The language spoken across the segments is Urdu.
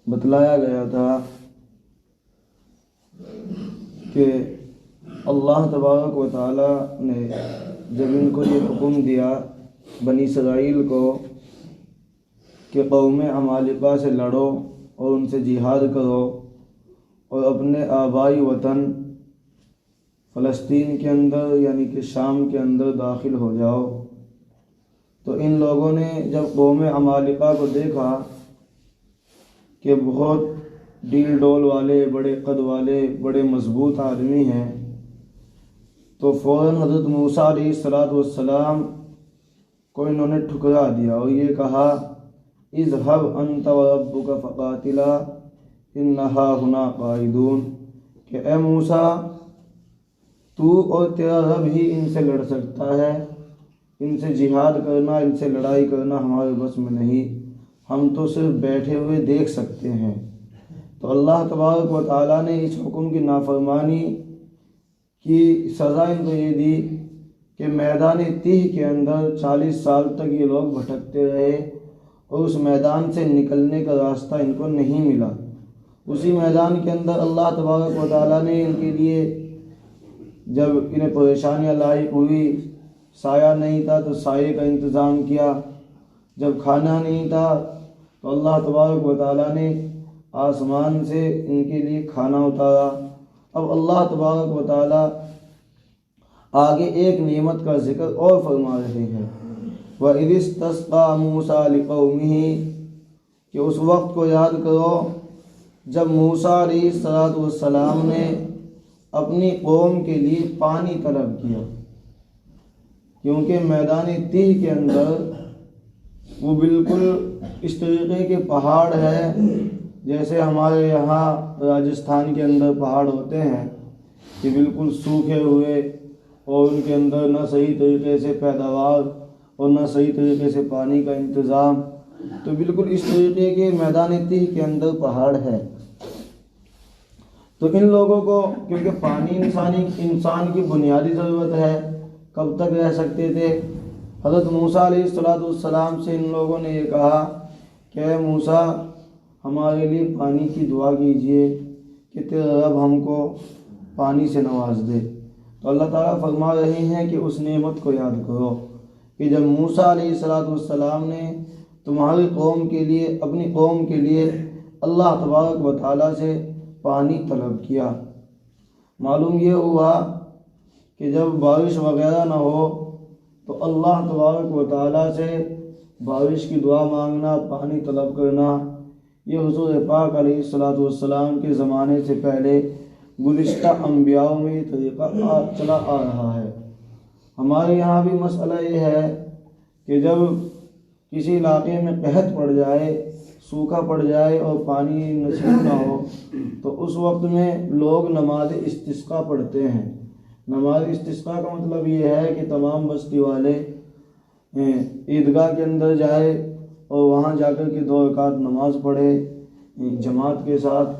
بتلایا گیا تھا کہ اللہ تبارک و تعالی نے جب ان کو یہ حکم دیا بنی اسرائیل کو کہ قوم عمالقہ سے لڑو اور ان سے جہاد کرو اور اپنے آبائی وطن فلسطین کے اندر یعنی کہ شام کے اندر داخل ہو جاؤ، تو ان لوگوں نے جب قوم عمالقہ کو دیکھا کہ بہت ڈیل ڈول والے، بڑے قد والے، بڑے مضبوط آدمی ہیں، تو فوراً حضرت موسیٰ علیہ السلام کو انہوں نے ٹھکرا دیا اور یہ کہا اذهب انت وربك فقاتلا انہا ہنا قاعدون، کہ اے موسیٰ تو اور تیرا رب ہی ان سے لڑ سکتا ہے، ان سے جہاد کرنا، ان سے لڑائی کرنا ہمارے بس میں نہیں، ہم تو صرف بیٹھے ہوئے دیکھ سکتے ہیں۔ تو اللہ تبارک و تعالیٰ نے اس حکم کی نافرمانی کی سزا ان کو یہ دی کہ میدان تیہ کے اندر 40 سال تک یہ لوگ بھٹکتے رہے اور اس میدان سے نکلنے کا راستہ ان کو نہیں ملا۔ اسی میدان کے اندر اللہ تبارک و تعالیٰ نے ان کے لیے جب انہیں پریشانیاں لاحق ہوئی، سایہ نہیں تھا تو سائے کا انتظام کیا، جب کھانا نہیں تھا تو اللہ تبارک و تعالیٰ نے آسمان سے ان کے لیے کھانا اتارا۔ اب اللہ تبارک و تعالیٰ آگے ایک نعمت کا ذکر اور فرما رہے ہیں، وَإِذِ اسْتَسْقَىٰ مُوسَىٰ لِقَوْمِهِ، کہ اس وقت کو یاد کرو جب موسیٰ علیہ السلام نے اپنی قوم کے لیے پانی طلب کیا، کیونکہ میدان تیہ کے اندر وہ بالکل اس طریقے کے پہاڑ ہے جیسے ہمارے یہاں راجستھان کے اندر پہاڑ ہوتے ہیں کہ بالکل سوکھے ہوئے اور ان کے اندر نہ صحیح طریقے سے پیداوار اور نہ صحیح طریقے سے پانی کا انتظام، تو بالکل اس طریقے کے میدان تیہ کے اندر پہاڑ ہے۔ تو ان لوگوں کو کیونکہ پانی انسان کی بنیادی ضرورت ہے، کب تک رہ سکتے تھے؟ حضرت موسیٰ علیہ السلام سے ان لوگوں نے یہ کہا کہ اے موسیٰ ہمارے لیے پانی کی دعا کیجئے کہ تیرا رب ہم کو پانی سے نواز دے۔ تو اللہ تعالیٰ فرما رہے ہیں کہ اس نعمت کو یاد کرو کہ جب موسیٰ علیہ السلام نے تمہاری قوم کے لیے، اپنی قوم کے لیے اللہ تبارک و تعالیٰ سے پانی طلب کیا، معلوم یہ ہوا کہ جب بارش وغیرہ نہ ہو تو اللہ تبارک و تعالیٰ سے بارش کی دعا مانگنا، پانی طلب کرنا، یہ حضور پاک علیہ السلام کے زمانے سے پہلے گزشتہ انبیاء میں یہ طریقہ چلا آ رہا ہے۔ ہمارے یہاں بھی مسئلہ یہ ہے کہ جب کسی علاقے میں قحط پڑ جائے، سوکھا پڑ جائے اور پانی نصیب نہ ہو تو اس وقت میں لوگ نماز استسقاء پڑھتے ہیں۔ نماز استسقاء کا مطلب یہ ہے کہ تمام بستی والے عیدگاہ کے اندر جائے اور وہاں جا کر کے 2 رکعت نماز پڑھے جماعت کے ساتھ،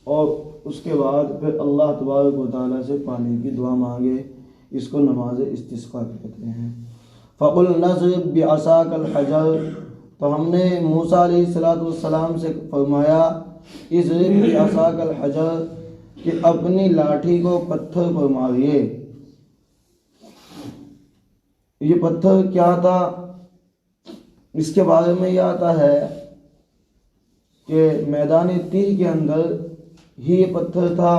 اور اس کے بعد پھر اللہ تبارک و تعالیٰ سے پانی کی دعا مانگے، اس کو نماز استسقاء کہتے ہیں۔ فَقُلْنَا اضْرِبْ بِعَصَاكَ الْحَجَرَ، تو ہم نے موسیٰ علیہ السلام سے فرمایا اضرب بعصاک الحجر، کہ اپنی لاٹھی کو پتھر پر ماریے۔ یہ پتھر کیا تھا؟ اس کے بارے میں یہ آتا ہے کہ میدان تیہ کے اندر ہی یہ پتھر تھا۔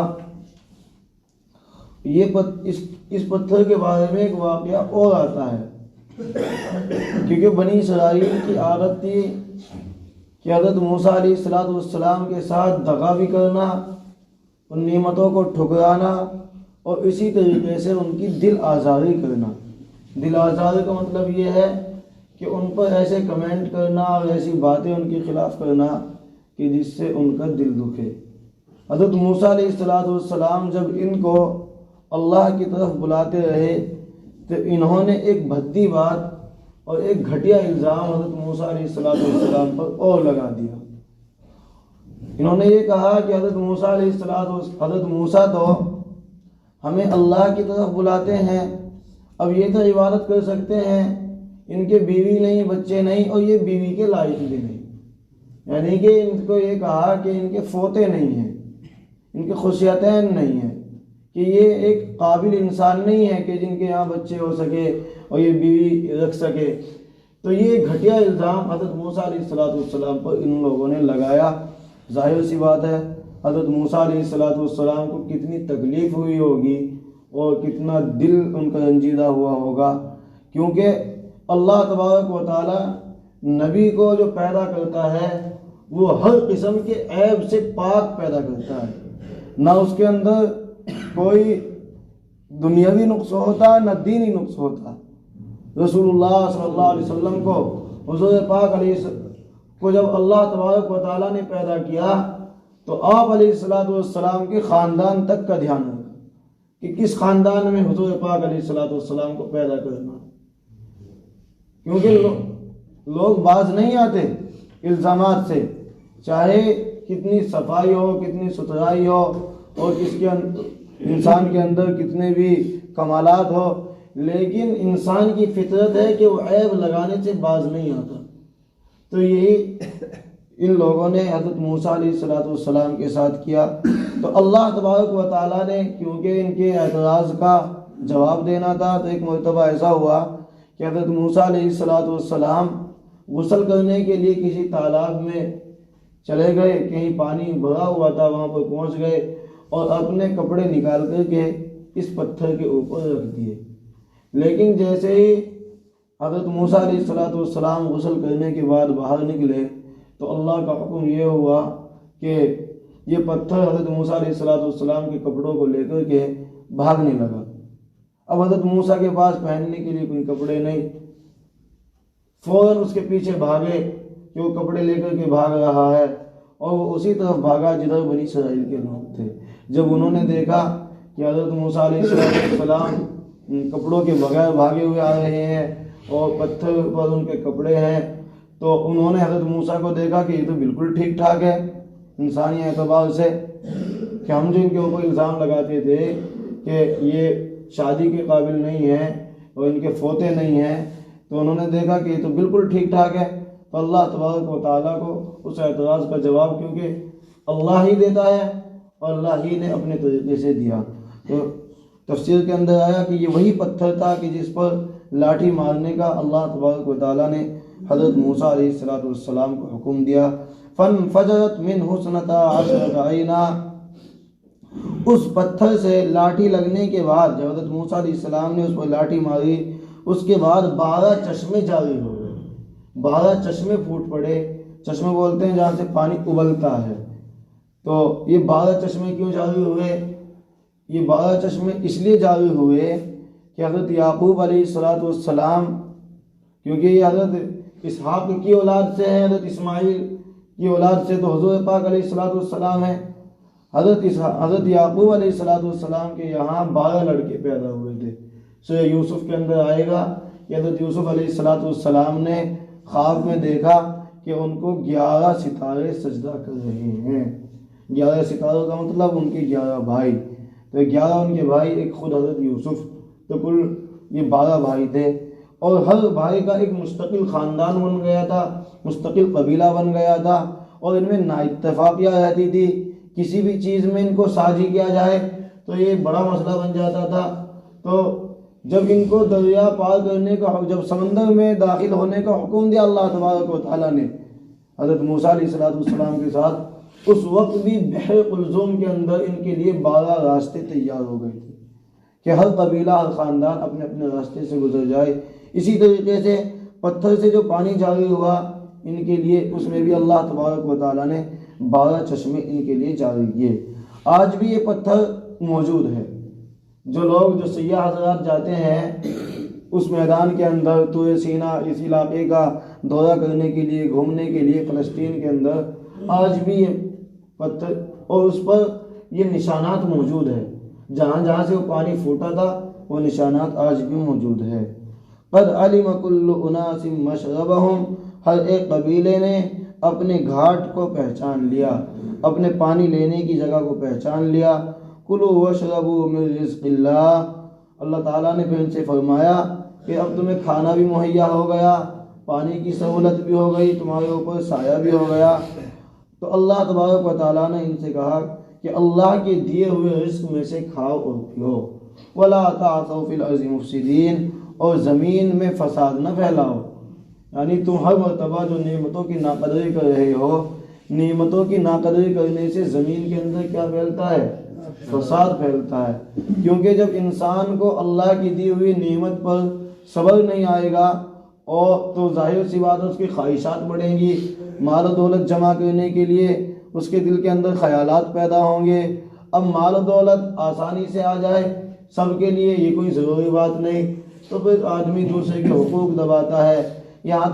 اس پتھر کے بارے میں ایک واقعہ اور آتا ہے، کیونکہ بنی اسرائیل کی عادت تھی کہ حضرت موسیٰ علیہ السلام کے ساتھ دغا بھی کرنا، ان نعمتوں کو ٹھکرانا اور اسی طریقے سے ان کی دل آزاری کرنا۔ دل آزاری کا مطلب یہ ہے کہ ان پر ایسے کمنٹ کرنا اور ایسی باتیں ان کے خلاف کرنا کہ جس سے ان کا دل دکھے۔ حضرت موسیٰ علیہ السلام جب ان کو اللہ کی طرف بلاتے رہے تو انہوں نے ایک بھدی بات اور ایک گھٹیا الزام حضرت موسیٰ علیہ السلام پر اور لگا دیا۔ انہوں نے یہ کہا کہ حضرت موسیٰ تو ہمیں اللہ کی طرف بلاتے ہیں، اب یہ تو عبادت کر سکتے ہیں، ان کے بیوی نہیں، بچے نہیں، اور یہ بیوی کے لائق بھی نہیں، یعنی کہ ان کو یہ کہا کہ ان کے فوتے نہیں ہیں، ان کے خصیتین نہیں ہیں، کہ یہ ایک قابل انسان نہیں ہے کہ جن کے یہاں بچے ہو سکے اور یہ بیوی رکھ سکے۔ تو یہ گھٹیا الزام حضرت موسیٰ علیہ السلام پر ان لوگوں نے لگایا۔ ظاہر سی بات ہے حضرت موسیٰ علیہ السلام کو کتنی تکلیف ہوئی ہوگی اور کتنا دل ان کا رنجیدہ ہوا ہوگا، کیونکہ اللہ تبارک و تعالی نبی کو جو پیدا کرتا ہے وہ ہر قسم کے عیب سے پاک پیدا کرتا ہے، نہ اس کے اندر کوئی دنیاوی نقص ہوتا نہ دینی نقص ہوتا۔ رسول اللہ صلی اللہ علیہ وسلم کو، حضور پاک علیہ کو جب اللہ تبارک و تعالیٰ نے پیدا کیا تو آپ علیہ السلام کے خاندان تک کا دھیان رکھا کہ کس خاندان میں حضور پاک علیہ السلام کو پیدا کرنا، کیونکہ لوگ باز نہیں آتے الزامات سے، چاہے کتنی صفائی ہو، کتنی ستھرائی ہو اور کس کے انسان کے اندر کتنے بھی کمالات ہو، لیکن انسان کی فطرت ہے کہ وہ عیب لگانے سے باز نہیں آتا۔ تو یہی ان لوگوں نے حضرت موسیٰ علیہ السلام کے ساتھ کیا۔ تو اللہ تبارک و تعالیٰ نے کیونکہ ان کے اعتراض کا جواب دینا تھا، تو ایک مرتبہ ایسا ہوا کہ حضرت موسیٰ علیہ السلام غسل کرنے کے لیے کسی تالاب میں چلے گئے، کہیں پانی بھرا ہوا تھا، وہاں پر پہنچ گئے اور اپنے کپڑے نکال کر کے اس پتھر کے اوپر رکھ دیے۔ لیکن جیسے ہی حضرت موسیٰ علیہ السلام غسل کرنے کے بعد باہر نکلے تو اللہ کا حکم یہ ہوا کہ یہ پتھر حضرت موسیٰ علیہ السلام کے کپڑوں کو لے کر کے بھاگنے لگا۔ اب حضرت موسیٰ کے پاس پہننے کے لیے کوئی کپڑے نہیں، فوراً اس کے پیچھے بھاگے کہ وہ کپڑے لے کر کے بھاگ رہا ہے، اور وہ اسی طرف بھاگا جدھر بنی اسرائیل کے لوگ تھے۔ جب انہوں نے دیکھا کہ حضرت موسیٰ علیہ السلام کپڑوں کے بغیر بھاگے ہوئے آ رہے ہیں اور پتھر پر ان کے کپڑے ہیں، تو انہوں نے حضرت موسیٰ کو دیکھا کہ یہ تو بالکل ٹھیک ٹھاک ہے انسانی اعتبار سے، کہ ہم جو ان کے اوپر الزام لگاتے تھے کہ یہ شادی کے قابل نہیں ہیں اور ان کے فوتے نہیں ہیں، تو انہوں نے دیکھا کہ یہ تو بالکل ٹھیک ٹھاک ہے۔ تو اللہ تبارک و تعالیٰ کو اس اعتراض کا جواب کیونکہ اللہ ہی دیتا ہے اور اللہ ہی نے اپنے طریقے سے دیا، تو تفسیر کے اندر آیا کہ یہ وہی پتھر تھا کہ جس پر لاٹھی مارنے کا اللہ تبارک و تعالیٰ نے حضرت موسیٰ علیہ السلام کو حکم دیا۔ فَانْفَجَرَتْ مِنْهُ اثْنَتَا عَشْرَةَ عَيْنًا، اس پتھر سے لاٹھی لگنے کے بعد جب حضرت موسیٰ علیہ السلام نے اس پر لاٹھی ماری، اس کے بعد 12 چشمے جاری ہو گئے، 12 چشمے پھوٹ پڑے۔ چشمے بولتے ہیں جہاں سے پانی ابلتا ہے۔ تو یہ 12 چشمے کیوں جاری ہوئے؟ یہ 12 چشمے اس لیے جاری ہوئے کہ حضرت یعقوب علیہ السلام، کیونکہ یہ حضرت اسحاق کی اولاد سے ہے، حضرت اسماعیل کی اولاد سے تو حضور پاک علیہ السلام ہے۔ حضرت یعقوب علیہ السلام کے یہاں 12 لڑکے پیدا ہوئے تھے۔ سورہ یوسف کے اندر آئے گا کہ حضرت یوسف علیہ السلام نے خواب میں دیکھا کہ ان کو 11 ستارے سجدہ کر رہے ہیں۔ 11 ستاروں کا مطلب ان کے 11 بھائی، تو 11 ان کے بھائی، ایک خود حضرت یوسف، تو کل یہ 12 بھائی تھے، اور ہر بھائی کا ایک مستقل خاندان بن گیا تھا، مستقل قبیلہ بن گیا تھا، اور ان میں نا اتفاقیاں رہتی تھی۔ کسی بھی چیز میں ان کو سازی کیا جائے تو یہ بڑا مسئلہ بن جاتا تھا۔ تو جب ان کو دریا پار کرنے کا، جب سمندر میں داخل ہونے کا حکم دیا اللہ تبارک و تعالیٰ نے حضرت موسیٰ علیہ السلام کے ساتھ، اس وقت بھی بحر قلزم کے اندر ان کے لیے 12 راستے تیار ہو گئے تھے کہ ہر قبیلہ، ہر خاندان اپنے اپنے راستے سے گزر جائے۔ اسی طریقے سے پتھر سے جو پانی جاری ہوا ان کے لیے، اس میں بھی اللہ تبارک و تعالیٰ نے 12 چشمے ان کے لیے جاری کیے۔ آج بھی یہ پتھر موجود ہے۔ جو لوگ، جو سیاح حضرات جاتے ہیں اس میدان کے اندر، طور سینا اس علاقے کا دورہ کرنے کے لیے، گھومنے کے لیے، فلسطین کے اندر، آج بھی یہ پتھر اور اس پر یہ نشانات موجود ہیں۔ جہاں جہاں سے وہ پانی پھوٹا تھا وہ نشانات آج بھی موجود ہے۔ قد علم کل اناس مشربہم، ہر ایک قبیلے نے اپنے گھاٹ کو پہچان لیا، اپنے پانی لینے کی جگہ کو پہچان لیا۔ کلوا واشربوا من رزق اللہ، اللہ تعالیٰ نے پھر ان سے فرمایا کہ اب تمہیں کھانا بھی مہیا ہو گیا، پانی کی سہولت بھی ہو گئی، تمہارے اوپر سایہ بھی ہو گیا، تو اللہ تبارک و تعالیٰ نے ان سے کہا کہ اللہ کے دیے ہوئے رزق میں سے کھاؤ اور پیو، وَلَا تَعْثَوْا فِي الْأَرْضِ مُفْسِدِينَ، اور زمین میں فساد نہ پھیلاؤ۔ یعنی تم ہر مرتبہ جو نعمتوں کی ناقدری کر رہے ہو، نعمتوں کی ناقدری کرنے سے زمین کے اندر کیا پھیلتا ہے؟ فساد پھیلتا ہے، کیونکہ جب انسان کو اللہ کی دی ہوئی نعمت پر صبر نہیں آئے گا اور تو ظاہر سی بات ہے اس کی خواہشات بڑھیں گی، مال و دولت جمع کرنے کے لیے اس کے دل کے اندر خیالات پیدا ہوں گے۔ اب مال و دولت آسانی سے آ جائے سب کے لیے یہ کوئی ضروری بات نہیں، تو پھر آدمی دوسرے کے حقوق دباتا ہے، یہاں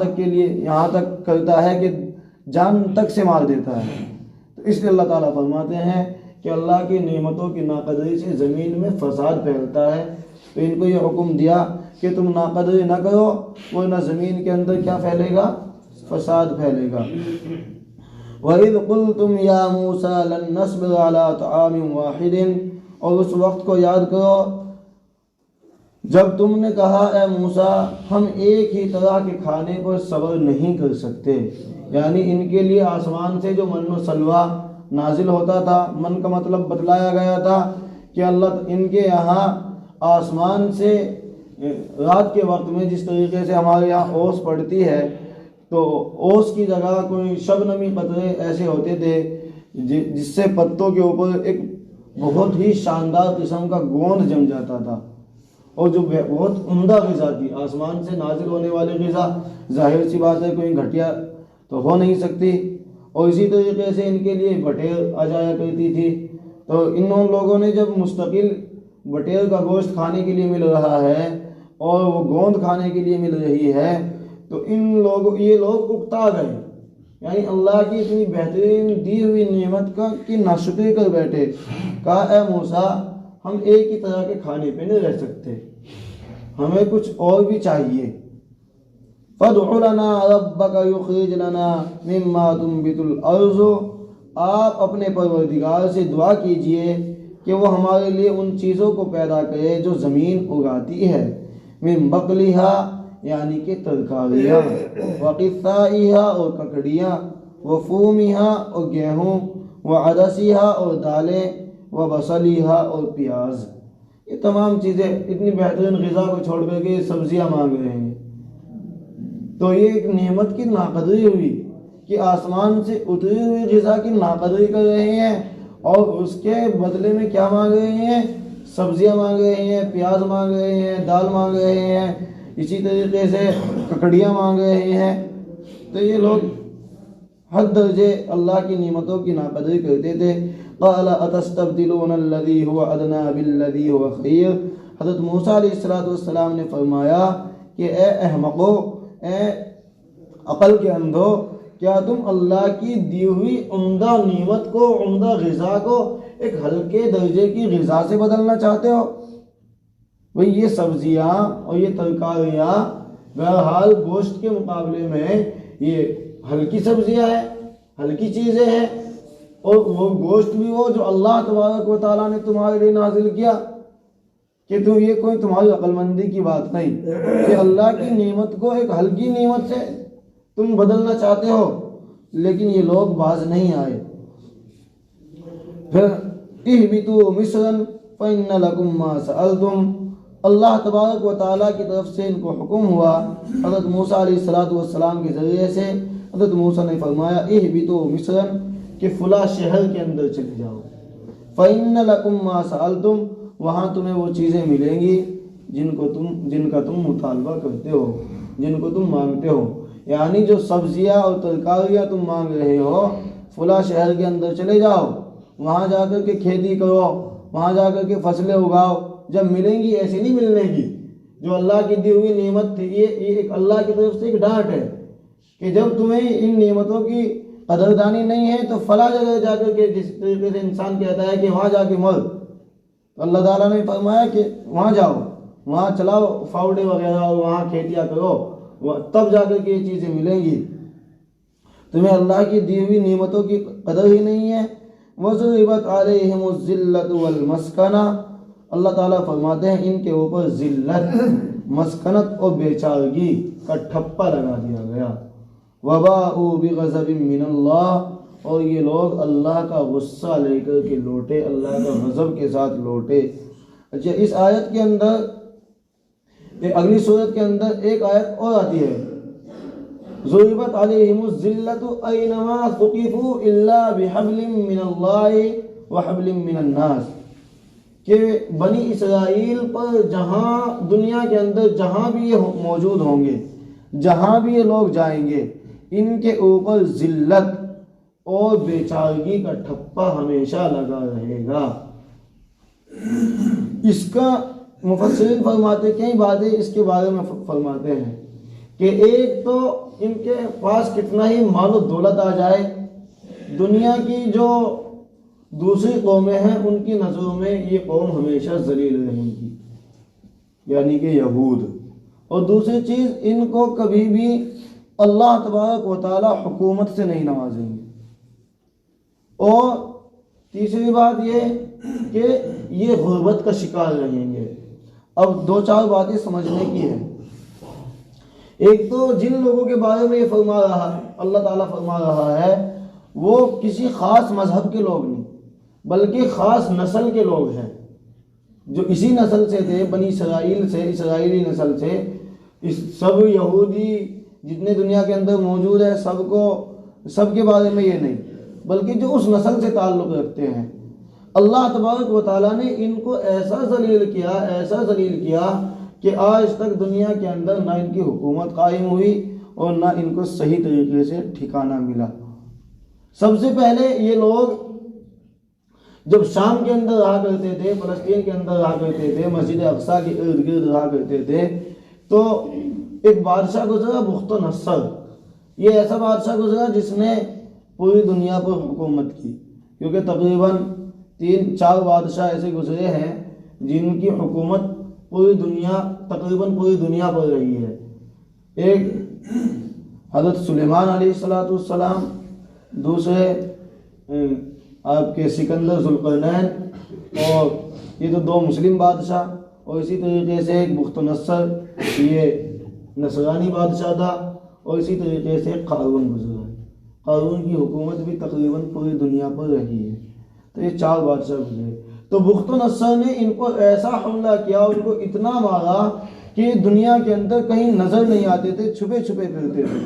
تک کرتا ہے کہ جان تک سے مار دیتا ہے۔ تو اس لیے اللہ تعالیٰ فرماتے ہیں کہ اللہ کی نعمتوں کی ناقدری سے زمین میں فساد پھیلتا ہے، تو ان کو یہ حکم دیا کہ تم ناقدری نہ کرو، ورنہ زمین کے اندر کیا پھیلے گا؟ فساد پھیلے گا۔ وَإِذْ قُلْتُمْ يَا مُوسَىٰ لَن نَّصْبِرَ عَلَىٰ طَعَامٍ وَاحِدٍ، اور اس وقت کو یاد کرو جب تم نے کہا اے موسیٰ ہم ایک ہی طرح کے کھانے پر صبر نہیں کر سکتے، یعنی ان کے لیے آسمان سے جو من و سلوہ نازل ہوتا تھا، من کا مطلب بتلایا گیا تھا کہ اللہ ان کے یہاں آسمان سے رات کے وقت میں جس طریقے سے ہمارے یہاں اوس پڑتی ہے، تو اوس کی جگہ کوئی شبنمی قطرے ایسے ہوتے تھے جس سے پتوں کے اوپر ایک بہت ہی شاندار قسم کا گوند جم جاتا تھا، اور جو بہت عمدہ غذا تھی، آسمان سے نازل ہونے والی غذا ظاہر سی بات ہے کوئی گھٹیا تو ہو نہیں سکتی، اور اسی طریقے سے ان کے لیے بٹیر آ جایا کرتی تھی۔ تو ان لوگوں نے جب مستقل بٹیر کا گوشت کھانے کے لیے مل رہا ہے اور وہ گوند کھانے کے لیے مل رہی ہے، تو یہ لوگ اکتا گئے، یعنی اللہ کی اتنی بہترین دی ہوئی نعمت کا کہ ناشکری کر بیٹھے۔ کہا اے موسیٰ ہم ایک ہی طرح کے کھانے پہ نہیں رہ سکتے، ہمیں کچھ اور بھی چاہیے۔ فَادْعُ لَنَا رَبَّكَ يُخْرِجْ لَنَا مِمَّا تُنبِتُ الْأَرْضُ، آپ اپنے پروردگار سے دعا کیجئے کہ وہ ہمارے لیے ان چیزوں کو پیدا کرے جو زمین اگاتی ہے، مِن بَقْلِهَا یعنی کہ ترکاریاں، وَقِثَّائِهَا اور ککڑیاں، وَفُومِهَا اور گیہوں، وَعَدَسِهَا اور دالیں، وَبَصَلِهَا اور پیاز۔ یہ تمام چیزیں اتنی بہترین غذا کو چھوڑ کر کے سبزیاں مانگ رہے ہیں، تو یہ ایک نعمت کی ناقدری ہوئی کہ آسمان سے اتری ہوئی غذا کی ناقدری کر رہے ہیں، اور اس کے بدلے میں کیا مانگ رہے ہیں؟ سبزیاں مانگ رہے ہیں، پیاز مانگ رہے ہیں، دال مانگ رہے ہیں، اسی طریقے سے ککڑیاں مانگ رہے ہیں۔ تو یہ لوگ حد درجے اللہ کی نعمتوں کی ناقدری کرتے تھے۔ قال اتستبدلون الذی هو ادنی بالذی هو خیر، حضرت موسیٰ علیہ السلام نے فرمایا کہ اے احمقو، اے عقل کے اندھو، کیا تم اللہ کی دی ہوئی عمدہ نعمت کو، عمدہ غذا کو ایک ہلکے درجے کی غذا سے بدلنا چاہتے ہو؟ بھئی یہ سبزیاں اور یہ ترکاریاں بہرحال گوشت کے مقابلے میں یہ ہلکی سبزیاں ہیں، ہلکی چیزیں ہیں، اور وہ گوشت بھی وہ جو اللہ تبارک و تعالیٰ نے تمہارے لیے نازل کیا، کہ یہ کوئی تمہاری عقل مندی کی بات نہیں کہ اللہ کی نعمت کو ایک ہلکی نعمت سے تم بدلنا چاہتے ہو۔ لیکن یہ لوگ باز نہیں آئے۔ پھر اہبطوا مصرا فإن لكم ما سألتم، اللہ تبارک و تعالیٰ کی طرف سے ان کو حکم ہوا حضرت موسیٰ علیہ السلام کے ذریعے سے۔ حضرت موسیٰ نے فرمایا اہبطوا مصرا کہ فلاں شہر کے اندر چلے جاؤ، فإن لكم ما سألتم، وہاں تمہیں وہ چیزیں ملیں گی جن کا تم مطالبہ کرتے ہو، جن کو تم مانگتے ہو، یعنی جو سبزیاں اور ترکاریاں تم مانگ رہے ہو، فلاں شہر کے اندر چلے جاؤ، وہاں جا کر کے کھیتی کرو، وہاں جا کر کے فصلیں اگاؤ، جب ملیں گی ایسے نہیں ملنے کی۔ جو اللہ کی دی ہوئی نعمت تھی، یہ ایک اللہ کی طرف سے ایک ڈانٹ ہے کہ جب تمہیں ان نعمتوں کی قدردانی نہیں ہے تو فلاں جگہ جا کر کے، جس طریقے سے انسان کہتا ہے کہ وہاں جا کے مر، تو اللہ تعالیٰ نے فرمایا کہ وہاں جاؤ، وہاں چلاؤ فاوڑے وغیرہ، اور وہاں کھیتیاں کرو، تب جا کر کے یہ چیزیں ملیں گی۔ تمہیں اللہ کی دی ہوئی نعمتوں کی قدر ہی نہیں ہے۔ وَضُرِبَتْ عَلَيْهِمُ الذِّلَّةُ وَالْمَسْكَنَةُ، اللہ تعالیٰ فرماتے ہیں ان کے اوپر ذلت، مسکنت اور بے چارگی کا ٹھپا لگا دیا گیا۔ وباءوا بغضب من اللہ، اور یہ لوگ اللہ کا غصہ لے کر کے لوٹے، اللہ کا غضب کے ساتھ لوٹے۔ اچھا، اس آیت کے اندر اگلی صورت کے اندر ایک آیت اور آتی ہے، ضربت علیہم الذلۃ اینما ثقفوا الا بحبل من اللہ وحبل من الناس، کہ بنی اسرائیل پر جہاں دنیا کے اندر جہاں بھی یہ موجود ہوں گے، جہاں بھی یہ لوگ جائیں گے، ان کے اوپر ذلت اور بیچارگی کا ٹھپا ہمیشہ لگا رہے گا۔ اس کا مفسرین فرماتے، کئی باتیں اس کے بارے میں فرماتے ہیں کہ ایک تو ان کے پاس کتنا ہی مال و دولت آ جائے، دنیا کی جو دوسری قومیں ہیں ان کی نظروں میں یہ قوم ہمیشہ ذلیل رہیں گی، یعنی کہ یہود۔ اور دوسری چیز، ان کو کبھی بھی اللہ تبارک و تعالی حکومت سے نہیں نوازیں گے۔ اور تیسری بات یہ کہ یہ غربت کا شکار رہیں گے۔ اب دو چار باتیں سمجھنے کی ہے۔ ایک تو جن لوگوں کے بارے میں یہ فرما رہا ہے، اللہ تعالیٰ فرما رہا ہے، وہ کسی خاص مذہب کے لوگ نہیں بلکہ خاص نسل کے لوگ ہیں، جو اسی نسل سے تھے، بنی اسرائیل سے، اسرائیلی نسل سے۔ اس سب یہودی جتنے دنیا کے اندر موجود ہے سب کے بارے میں یہ نہیں، بلکہ جو اس نسل سے تعلق رکھتے ہیں۔ اللہ تبارک و تعالیٰ نے ان کو ایسا ذلیل کیا کہ آج تک دنیا کے اندر نہ ان کی حکومت قائم ہوئی اور نہ ان کو صحیح طریقے سے ٹھکانہ ملا۔ سب سے پہلے یہ لوگ جب شام کے اندر رہا کرتے تھے، فلسطین کے اندر رہا کرتے تھے، مسجد اقصیٰ کے ارد گرد رہا کرتے تھے، تو ایک بادشاہ گزرا بخت نصر۔ یہ ایسا بادشاہ گزرا جس نے پوری دنیا پر حکومت کی، کیونکہ تقریباً 3-4 بادشاہ ایسے گزرے ہیں جن کی حکومت تقریباً پوری دنیا پر رہی ہے۔ ایک حضرت سلیمان علیہ السلام، دوسرے آپ کے سکندر ذوالقرنین، اور یہ تو 2 مسلم بادشاہ، اور اسی طریقے سے ایک بخت نصر، یہ نصرانی بادشاہ تھا، اور اسی طریقے سے قارون گزرا ہے۔ قارون کی حکومت بھی تقریباً پوری دنیا پر رہی ہے۔ تو یہ 4 بادشاہ گزرے۔ تو بخت نصر نے ان کو ایسا حملہ کیا، ان کو اتنا مارا کہ دنیا کے اندر کہیں نظر نہیں آتے تھے، چھپے چھپے پھرتے تھے۔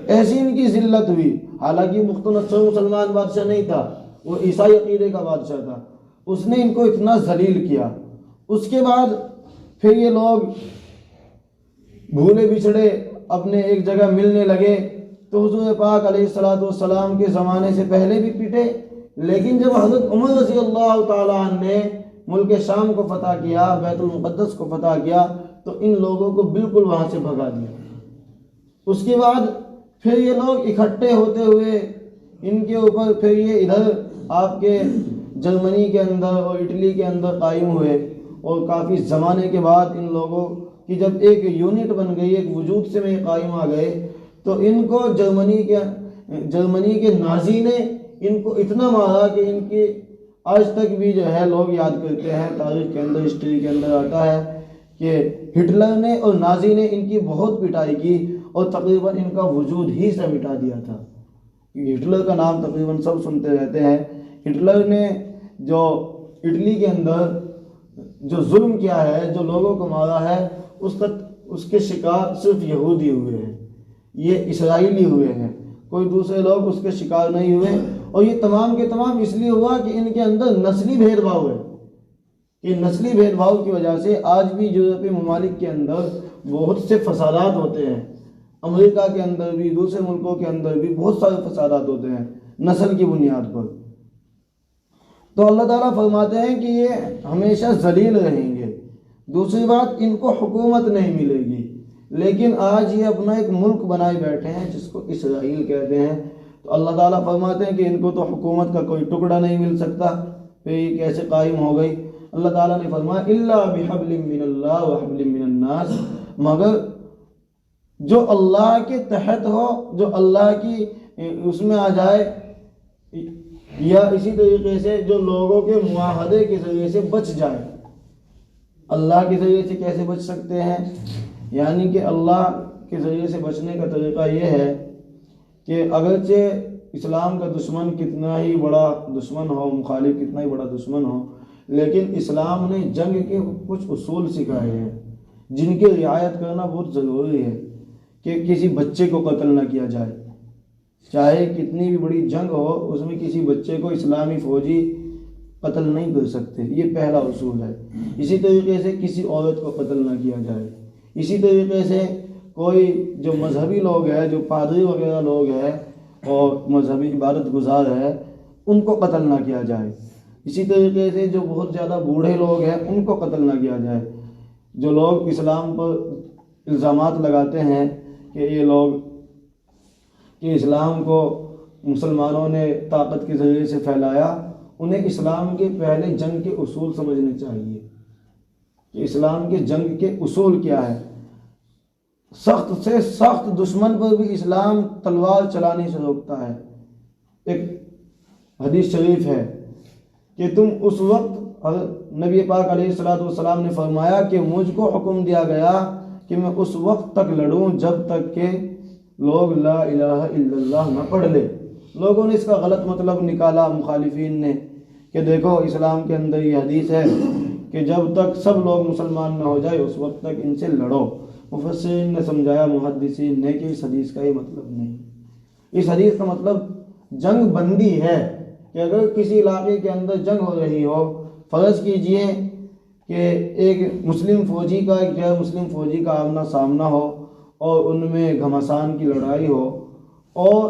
ایسی ان کی ذلت ہوئی۔ حالانکہ بخت نصر مسلمان بادشاہ نہیں تھا، وہ عیسائی عقیدے کا بادشاہ تھا۔ اس نے ان کو اتنا ذلیل کیا۔ اس کے بعد پھر یہ لوگ بھولے بچھڑے اپنے ایک جگہ ملنے لگے، تو حضور پاک علیہ السلام کے زمانے سے پہلے بھی پٹے، لیکن جب حضرت عمر رضی اللہ تعالیٰ عنہ نے ملک شام کو فتح کیا، بیت المقدس کو فتح کیا، تو ان لوگوں کو بالکل وہاں سے بھگا دیا۔ اس کے بعد پھر یہ لوگ اکٹھے ہوتے ہوئے ان کے اوپر پھر یہ ادھر آپ کے جرمنی کے اندر اور اٹلی کے اندر قائم ہوئے، اور کافی زمانے کے بعد ان لوگوں کی جب ایک یونٹ بن گئی، ایک وجود سے میں قائم آ گئے، تو ان کو جرمنی کے نازی نے ان کو اتنا مارا کہ ان کی آج تک بھی جو ہے لوگ یاد کرتے ہیں، تاریخ کے اندر، ہسٹری کے اندر آتا ہے کہ ہٹلر نے اور نازی نے ان کی بہت پٹائی کی، اور تقریباً ان کا وجود ہی سے مٹا دیا تھا۔ ہٹلر کا نام تقریباً سب سنتے رہتے ہیں۔ ہٹلر نے جو اٹلی کے اندر جو ظلم کیا ہے، جو لوگوں کو مارا ہے، اس کے شکار صرف یہودی ہوئے ہیں، یہ اسرائیلی ہوئے ہیں، کوئی دوسرے لوگ اس کے شکار نہیں ہوئے۔ اور یہ تمام کے تمام اس لیے ہوا کہ ان کے اندر نسلی بھید بھاؤ ہے۔ یہ نسلی بھید بھاؤ کی وجہ سے آج بھی یورپی ممالک کے اندر بہت سے فسادات ہوتے ہیں، امریکہ کے اندر بھی، دوسرے ملکوں کے اندر بھی بہت سارے فسادات ہوتے ہیں نسل کی بنیاد پر۔ تو اللہ تعالیٰ فرماتے ہیں کہ یہ ہمیشہ ذلیل رہیں گے۔ دوسری بات، ان کو حکومت نہیں ملے گی، لیکن آج یہ اپنا ایک ملک بنائے بیٹھے ہیں جس کو اسرائیل کہتے ہیں۔ تو اللہ تعالیٰ فرماتے ہیں کہ ان کو تو حکومت کا کوئی ٹکڑا نہیں مل سکتا، پھر یہ کیسے قائم ہو گئی؟ اللہ تعالیٰ نے فرمایا الا بحبل من اللہ وحبل من الناس، مگر جو اللہ کے تحت ہو، جو اللہ کی اس میں آ جائے، یا اسی طریقے سے جو لوگوں کے معاہدے کے ذریعے سے بچ جائے۔ اللہ کے ذریعے سے کیسے بچ سکتے ہیں؟ یعنی کہ اللہ کے ذریعے سے بچنے کا طریقہ یہ ہے کہ اگرچہ اسلام کا دشمن کتنا ہی بڑا دشمن ہو، مخالف کتنا ہی بڑا دشمن ہو، لیکن اسلام نے جنگ کے کچھ اصول سکھائے ہیں جن کی رعایت کرنا بہت ضروری ہے، کہ کسی بچے کو قتل نہ کیا جائے، چاہے کتنی بھی بڑی جنگ ہو اس میں کسی بچے کو اسلامی فوجی قتل نہیں کر سکتے، یہ پہلا اصول ہے۔ اسی طریقے سے کسی عورت کو قتل نہ کیا جائے، اسی طریقے سے کوئی جو مذہبی لوگ ہیں، جو پادری وغیرہ لوگ ہیں اور مذہبی عبادت گزار ہے، ان کو قتل نہ کیا جائے، اسی طریقے سے جو بہت زیادہ بوڑھے لوگ ہیں ان کو قتل نہ کیا جائے۔ جو لوگ اسلام پر الزامات لگاتے ہیں کہ یہ لوگ کہ اسلام کو مسلمانوں نے طاقت کے ذریعے سے پھیلایا، انہیں اسلام کے پہلے جنگ کے اصول سمجھنے چاہیے کہ اسلام کے جنگ کے اصول کیا ہے۔ سخت سے سخت دشمن پر بھی اسلام تلوار چلانے سے روکتا ہے۔ ایک حدیث شریف ہے کہ تم اس وقت، نبی پاک علیہ الصلوۃ والسلام نے فرمایا کہ مجھ کو حکم دیا گیا کہ میں اس وقت تک لڑوں جب تک کہ لوگ لا الہ الا اللہ نہ پڑھ لے۔ لوگوں نے اس کا غلط مطلب نکالا، مخالفین نے، کہ دیکھو اسلام کے اندر یہ حدیث ہے کہ جب تک سب لوگ مسلمان نہ ہو جائے اس وقت تک ان سے لڑو۔ مفسرین نے سمجھایا، محدثین نے، کہ اس حدیث کا یہ مطلب نہیں، اس حدیث کا مطلب جنگ بندی ہے کہ اگر کسی علاقے کے اندر جنگ ہو رہی ہو، فرض کیجئے کہ ایک مسلم فوجی کا ایک غیر مسلم فوجی کا آمنا سامنا ہو اور ان میں گھمسان کی لڑائی ہو، اور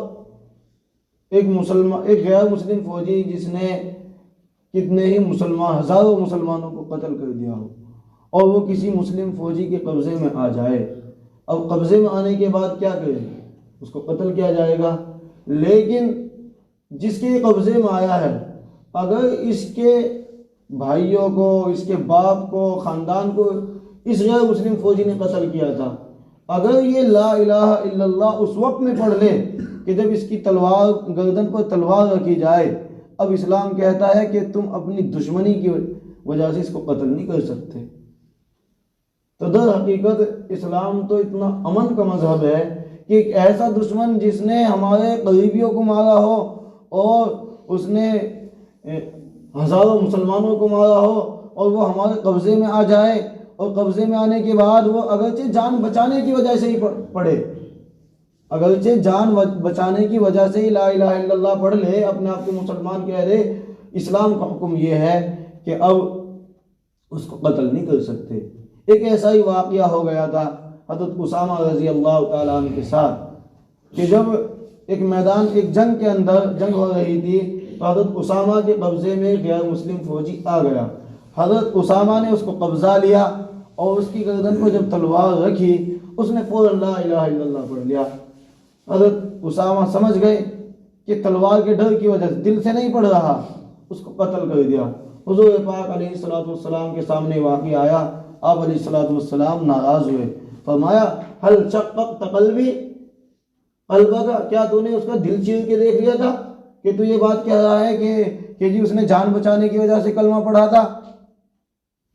ایک غیر مسلم فوجی جس نے کتنے ہی ہزاروں مسلمانوں کو قتل کر دیا ہو، اور وہ کسی مسلم فوجی کے قبضے میں آ جائے۔ اب قبضے میں آنے کے بعد کیا کرے؟ اس کو قتل کیا جائے گا۔ لیکن جس کے قبضے میں آیا ہے، اگر اس کے بھائیوں کو، اس کے باپ کو، خاندان کو اس غیر مسلم فوجی نے قتل کیا تھا، اگر یہ لا الہ الا اللہ اس وقت میں پڑھ لے کہ جب اس کی تلوار، گردن پر تلوار رکھی جائے، اب اسلام کہتا ہے کہ تم اپنی دشمنی کی وجہ سے اس کو قتل نہیں کر سکتے۔ تو در حقیقت اسلام تو اتنا امن کا مذہب ہے کہ ایک ایسا دشمن جس نے ہمارے قریبیوں کو مارا ہو اور اس نے ہزاروں مسلمانوں کو مارا ہو اور وہ ہمارے قبضے میں آ جائے، اور قبضے میں آنے کے بعد وہ اگرچہ جان بچانے کی وجہ سے ہی پڑھے، اگرچہ جان بچانے کی وجہ سے ہی لا الہ الا اللہ پڑھ لے، اپنے آپ کو مسلمان کہہ دے، اسلام کا حکم یہ ہے کہ اب اس کو قتل نہیں کر سکتے۔ ایک ایسا ہی واقعہ ہو گیا تھا حضرت اسامہ رضی اللہ تعالیٰ عنہ کے ساتھ کہ جب ایک میدان، ایک جنگ کے اندر جنگ ہو رہی تھی تو حضرت اسامہ کے قبضے میں غیر مسلم فوجی آ گیا۔ حضرت اسامہ نے اس کو قبضہ لیا اور اس کی گردن پر جب تلوار رکھی، اس نے فوراً لا الہ الا اللہ پڑھ لیا۔ حضرت اسامہ سمجھ گئے کہ تلوار کے ڈر کی وجہ سے دل سے نہیں پڑھ رہا، اس کو قتل کر دیا۔ حضور پاک علیہ الصلوۃ والسلام کے سامنے واقعہ آیا، آپ علیہ الصلوۃ والسلام ناراض ہوئے، فرمایا ہل شققت قلبی، قلبہ کا کیا تو نے اس کا دل چیر کے دیکھ لیا تھا کہ تو یہ بات کہہ رہا ہے کہ جی اس نے جان بچانے کی وجہ سے کلمہ پڑھا تھا،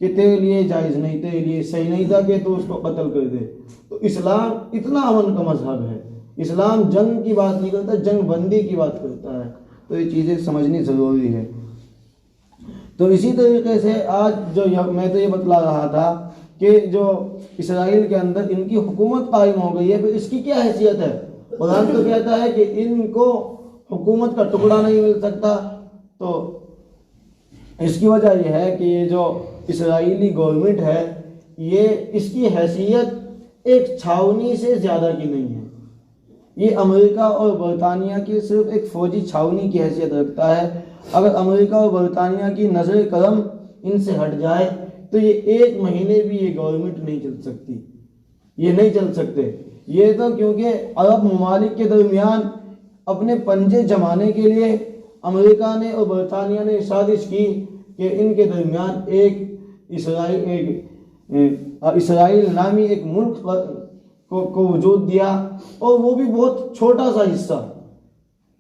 کہ تیرے لیے جائز نہیں، تیرے لیے صحیح نہیں تھا کہ تو اس کو قتل کر دے۔ تو اسلام اتنا امن کا مذہب ہے، اسلام جنگ کی بات نہیں کرتا، جنگ بندی کی بات کرتا ہے۔ تو یہ چیزیں سمجھنی ضروری ہے۔ تو اسی طریقے سے آج جو میں تو یہ بتلا رہا تھا کہ جو اسرائیل کے اندر ان کی حکومت قائم ہو گئی ہے، پھر اس کی کیا حیثیت ہے؟ قرآن تو کہتا ہے کہ ان کو حکومت کا ٹکڑا نہیں مل سکتا۔ تو اس کی وجہ یہ ہے کہ یہ جو اسرائیلی گورنمنٹ ہے، یہ اس کی حیثیت ایک چھاونی سے زیادہ کی نہیں ہے۔ یہ امریکہ اور برطانیہ کی صرف ایک فوجی چھاونی کی حیثیت رکھتا ہے۔ اگر امریکہ اور برطانیہ کی نظر کرم ان سے ہٹ جائے تو یہ ایک مہینے بھی یہ گورنمنٹ نہیں چل سکتی، یہ نہیں چل سکتے۔ یہ تو کیونکہ عرب ممالک کے درمیان اپنے پنجے جمانے کے لیے امریکہ نے اور برطانیہ نے سازش کی کہ ان کے درمیان ایک اسرائیل نامی ایک ملک کو وجود دیا، اور وہ بھی بہت چھوٹا سا حصہ،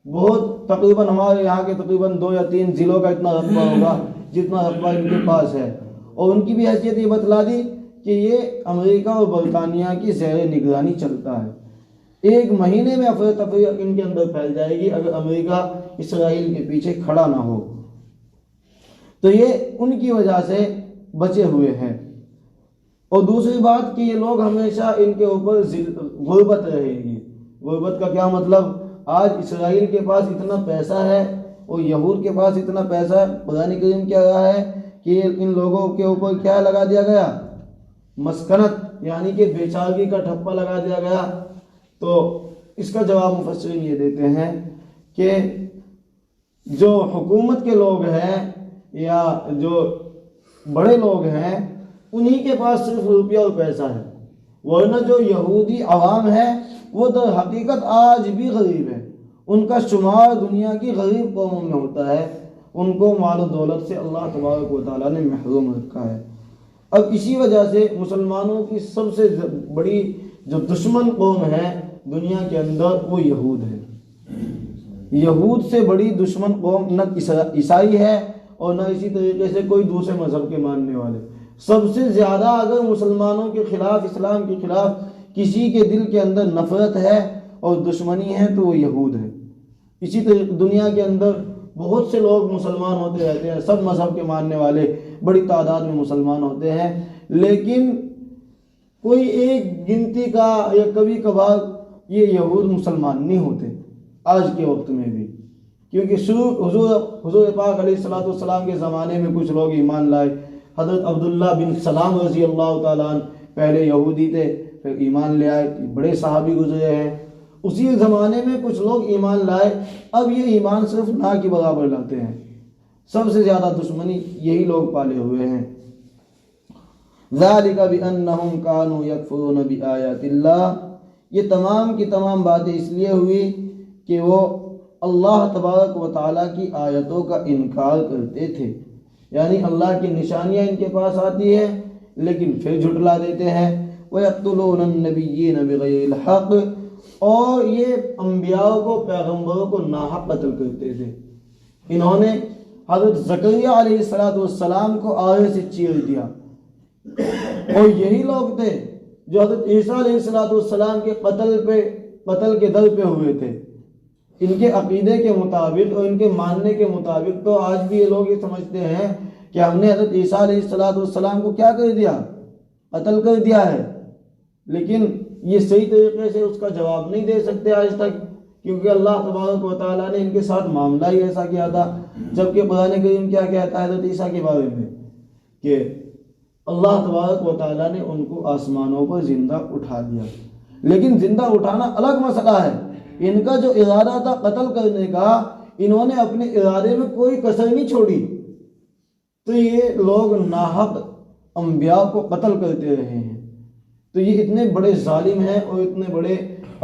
بہت تقریباً ہمارے یہاں کے تقریباً 2 یا 3 ضلعوں کا اتنا رقبہ ہوگا جتنا رقبہ ان کے پاس ہے۔ اور ان کی بھی حیثیت یہ بتلا دی کہ یہ امریکہ اور برطانیہ کی زیر نگرانی چلتا ہے۔ 1 مہینے میں افراتفری ان کے اندر پھیل جائے گی اگر امریکہ اسرائیل کے پیچھے کھڑا نہ ہو۔ تو یہ ان کی وجہ سے بچے ہوئے ہیں۔ اور دوسری بات کہ یہ لوگ ہمیشہ ان کے اوپر غربت رہے گی۔ غربت کا کیا مطلب؟ آج اسرائیل کے پاس اتنا پیسہ ہے اور یہود کے پاس اتنا پیسہ ہے، قرآن کریم کہہ رہا ہے کہ ان لوگوں کے اوپر کیا لگا دیا گیا؟ مسکنت، یعنی کہ بیچارگی کا ٹھپا لگا دیا گیا۔ تو اس کا جواب مفسرین یہ دیتے ہیں کہ جو حکومت کے لوگ ہیں یا جو بڑے لوگ ہیں انہی کے پاس صرف روپیہ اور پیسہ ہے، ورنہ جو یہودی عوام ہے وہ در حقیقت آج بھی غریب ہے۔ ان کا شمار دنیا کی غریب قوموں میں ہوتا ہے، ان کو مال و دولت سے اللہ تبارک و تعالیٰ نے محروم رکھا ہے۔ اب اسی وجہ سے مسلمانوں کی سب سے بڑی جو دشمن قوم ہے دنیا کے اندر وہ یہود ہے۔ یہود سے بڑی دشمن قوم نہ عیسائی ہے اور نہ اسی طریقے سے کوئی دوسرے مذہب کے ماننے والے۔ سب سے زیادہ اگر مسلمانوں کے خلاف، اسلام کے خلاف کسی کے دل کے اندر نفرت ہے اور دشمنی ہے تو وہ یہود ہے۔ اسی طریقے دنیا کے اندر بہت سے لوگ مسلمان ہوتے رہتے ہیں، سب مذہب کے ماننے والے بڑی تعداد میں مسلمان ہوتے ہیں، لیکن کوئی ایک گنتی کا یا کبھی کبھار یہ یہود مسلمان نہیں ہوتے آج کے وقت میں بھی، کیونکہ حضور پاک علیہ السلام کے زمانے میں کچھ لوگ ایمان لائے۔ حضرت عبداللہ بن سلام رضی اللہ تعالیٰ عنہ پہلے یہودی تھے، پھر ایمان لے آئے، بڑے صحابی گزرے ہیں۔ اسی زمانے میں کچھ لوگ ایمان لائے، اب یہ ایمان صرف نہ کے برابر لاتے ہیں۔ سب سے زیادہ دشمنی یہی لوگ پالے ہوئے ہیں۔ ذَلِكَ بِأَنَّهُمْ كَانُوا يَكْفُرُونَ بِآيَاتِ اللَّهِ، یہ تمام کی تمام باتیں اس لیے ہوئی کہ وہ اللہ تبارک و تعالیٰ کی آیتوں کا انکار کرتے تھے، یعنی اللہ کی نشانیاں ان کے پاس آتی ہیں لیکن پھر جھٹلا دیتے ہیں۔ وَيَقْتُلُونَ النَّبِيِّينَ بِغَيْرِ الْحَقِّ، اور یہ انبیاء کو، پیغمبروں کو ناحق قتل کرتے تھے۔ انہوں نے حضرت زکریا علیہ السلام کو آرے سے چیر دیا، اور یہی لوگ تھے جو حضرت عیسیٰ علیہ السلام کے قتل کے در پہ ہوئے تھے۔ ان کے عقیدے کے مطابق اور ان کے ماننے کے مطابق تو آج بھی یہ لوگ یہ سمجھتے ہیں کہ ہم نے حضرت عیسیٰ علیہ السلام کو کیا کر دیا؟ قتل کر دیا ہے، لیکن یہ صحیح طریقے سے اس کا جواب نہیں دے سکتے آج تک، کیونکہ اللہ تبارک و تعالیٰ نے ان کے ساتھ معاملہ ہی ایسا کیا تھا۔ جبکہ قرآن کریم کیا کہتا ہے حضرت عیسیٰ کے بارے میں کہ اللہ تبارک و تعالیٰ نے ان کو آسمانوں پر زندہ اٹھا دیا، لیکن زندہ اٹھانا الگ مسئلہ ہے۔ ان کا جو ارادہ تھا قتل کرنے کا، انہوں نے اپنے ارادے میں کوئی کسر نہیں چھوڑی، تو یہ لوگ ناحق انبیاء کو قتل کرتے رہے ہیں۔ تو یہ اتنے بڑے ظالم ہیں اور اتنے بڑے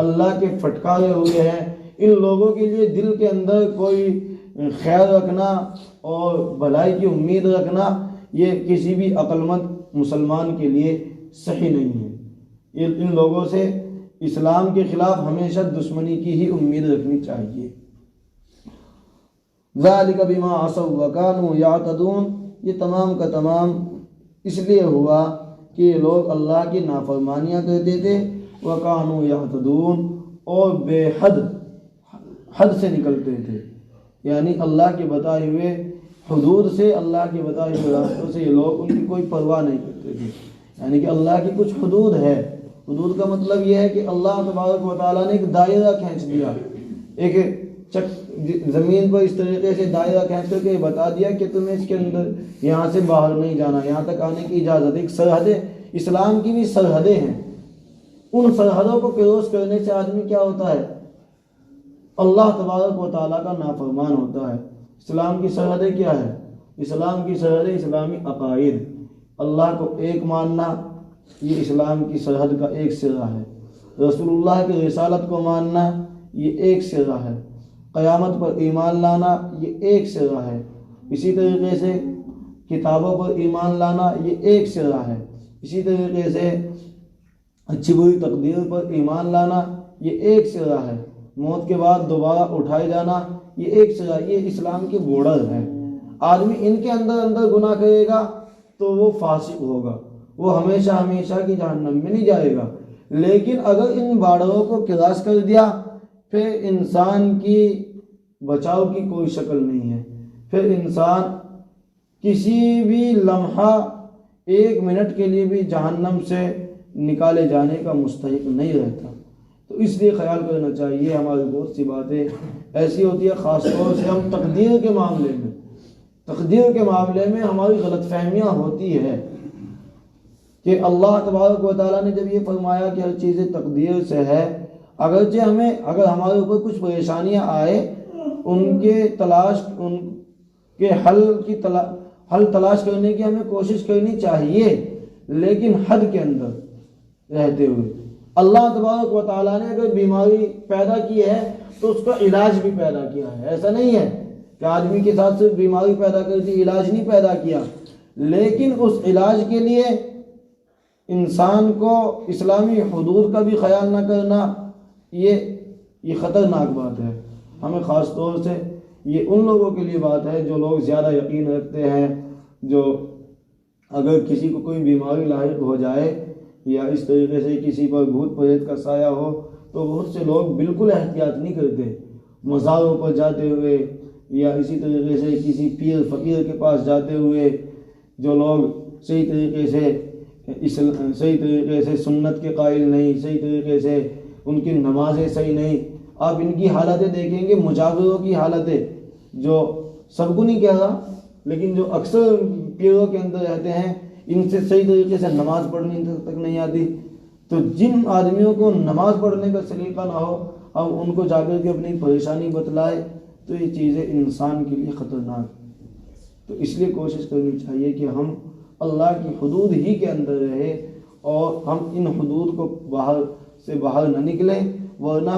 اللہ کے پھٹکارے ہوئے ہیں۔ ان لوگوں کے لیے دل کے اندر کوئی خیر رکھنا اور بھلائی کی امید رکھنا یہ کسی بھی عقل مند مسلمان کے لیے صحیح نہیں ہے۔ ان لوگوں سے اسلام کے خلاف ہمیشہ دشمنی کی ہی امید رکھنی چاہیے۔ ذَلِكَ بِمَا عَصَوْا وَكَانُوا يَعْتَدُونَ، یہ تمام کا تمام اس لیے ہوا کہ یہ لوگ اللہ کی نافرمانیاں کرتے تھے، وَكَانُوا يَعْتَدُونَ، اور بے حد سے نکلتے تھے، یعنی اللہ کے بتائے ہوئے حدود سے، اللہ کے بتائے ہوئے راستوں سے یہ لوگ ان کی کوئی پرواہ نہیں کرتے تھے۔ یعنی کہ اللہ کی کچھ حدود ہے، حدود کا مطلب یہ ہے کہ اللہ تبارک و تعالیٰ نے ایک دائرہ کھینچ دیا، ایک زمین پر اس طریقے سے دائرہ کھینچ کر کے بتا دیا کہ تمہیں اس کے اندر یہاں سے باہر نہیں جانا، یہاں تک آنے کی اجازت۔ ایک سرحدیں، اسلام کی بھی سرحدیں ہیں، ان سرحدوں کو کراس کرنے سے آدمی کیا ہوتا ہے؟ اللہ تبارک و تعالیٰ کا نافرمان ہوتا ہے۔ اسلام کی سرحدیں کیا ہے؟ اسلام کی سرحدیں اسلامی عقائد، اللہ کو ایک ماننا، یہ اسلام کی سرحد کا ایک سرا ہے۔ رسول اللہ کی رسالت کو ماننا یہ ایک سرا ہے۔ قیامت پر ایمان لانا یہ ایک سرا ہے۔ اسی طریقے سے کتابوں پر ایمان لانا یہ ایک سرا ہے۔ اسی طریقے سے اچھی بری تقدیر پر ایمان لانا یہ ایک سرا ہے۔ موت کے بعد دوبارہ اٹھائے جانا یہ ایک سرا، یہ اسلام کی بورڈر ہے۔ آدمی ان کے اندر گناہ کرے گا تو وہ فاسق ہوگا، وہ ہمیشہ ہمیشہ کی جہنم میں نہیں جائے گا۔ لیکن اگر ان بارہوں کو کراس کر دیا پھر انسان کی بچاؤ کی کوئی شکل نہیں ہے، پھر انسان کسی بھی لمحہ 1 منٹ کے لیے بھی جہنم سے نکالے جانے کا مستحق نہیں رہتا۔ تو اس لیے خیال کرنا چاہیے، ہماری بہت سی باتیں ایسی ہوتی ہے، خاص طور سے ہم تقدیر کے معاملے میں ہماری غلط فہمیاں ہوتی ہے کہ اللہ تبارک و تعالیٰ نے جب یہ فرمایا کہ ہر چیز تقدیر سے ہے، اگر ہمارے اوپر کچھ پریشانیاں آئے ان کے حل تلاش کرنے کی ہمیں کوشش کرنی چاہیے، لیکن حد کے اندر رہتے ہوئے۔ اللہ تبارک و تعالیٰ نے اگر بیماری پیدا کی ہے تو اس کا علاج بھی پیدا کیا ہے، ایسا نہیں ہے کہ آدمی کے ساتھ صرف بیماری پیدا کر دی، علاج نہیں پیدا کیا۔ لیکن اس علاج کے لیے انسان کو اسلامی حدود کا بھی خیال نہ کرنا یہ خطرناک بات ہے۔ ہمیں خاص طور سے یہ ان لوگوں کے لیے بات ہے جو لوگ زیادہ یقین رکھتے ہیں، جو اگر کسی کو کوئی بیماری لاحق ہو جائے یا اس طریقے سے کسی پر بھوت پریت کا سایہ ہو تو بہت سے لوگ بالکل احتیاط نہیں کرتے، مزاروں پر جاتے ہوئے یا اسی طریقے سے کسی پیر فقیر کے پاس جاتے ہوئے جو لوگ صحیح طریقے سے سنت کے قائل نہیں، صحیح طریقے سے ان کی نمازیں صحیح نہیں، آپ ان کی حالتیں دیکھیں گے، مجاوروں کی حالتیں، جو سب کو نہیں کہہ رہا لیکن جو اکثر پیروں کے اندر رہتے ہیں، ان سے صحیح طریقے سے نماز پڑھنے تک نہیں آتی۔ تو جن آدمیوں کو نماز پڑھنے کا سلیقہ نہ ہو، اب ان کو جا کر کے اپنی پریشانی بتلائے تو یہ چیزیں انسان کے لیے خطرناک۔ تو اس لیے کوشش کرنی چاہیے کہ ہم اللہ کی حدود ہی کے اندر رہے اور ہم ان حدود کو باہر نہ نکلیں، ورنہ